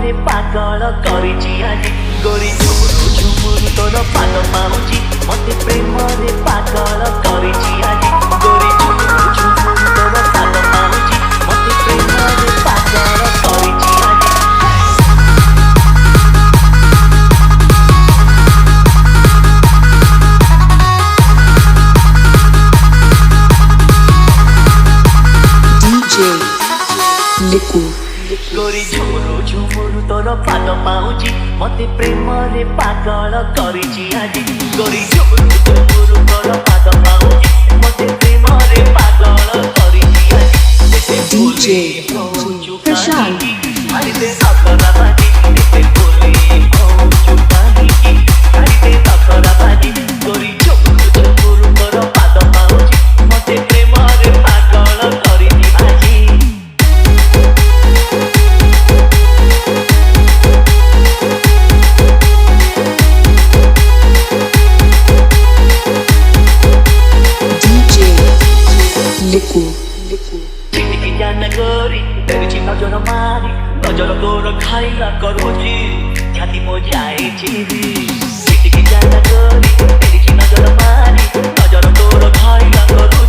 ପ୍ରେମରେ ପାଗଳ କରିଛି ଆଜି ଗୋରି ଝୁମୁରୁ ଝୁମୁରୁ ତୋର ପାଦ ପାଉଁଜି ମତେ ପ୍ରେମରେ ପାଗଳ କରିଛି ଆଜି ଗୋରି ଝୁମୁରୁ ଝୁମୁରୁ ତୋର ପାଦ ପାଉଁଜି ମତେ ପ୍ରେମରେ ପାଗଳ କରିଛି ଆଜି लिकू गोरी झुमुरु झुमुरु तोर पाद पाउजी मते प्रेमरे पागल करिछि आजी गोरी झुमुरु झुमुरु तोर पाद पाउजी मते प्रेमरे पागल करिछि आजी डीजे प्रशांत हरिते सकरा बाजी ते बोली हो चुकानी की हरिते सकरा बाजी गोरी झुमुरु झुमुरु तोर पाद पाउजी मते प्रेमरे पागल करिछि आजी लिकू चिटिकी जान गोरी तेरी नजर मारी नजर तोर खाइला करोजी छाती मो जाइछि चिटिकी जान गोरी तेरी नजर मारी नजर तोर खाइला करोजी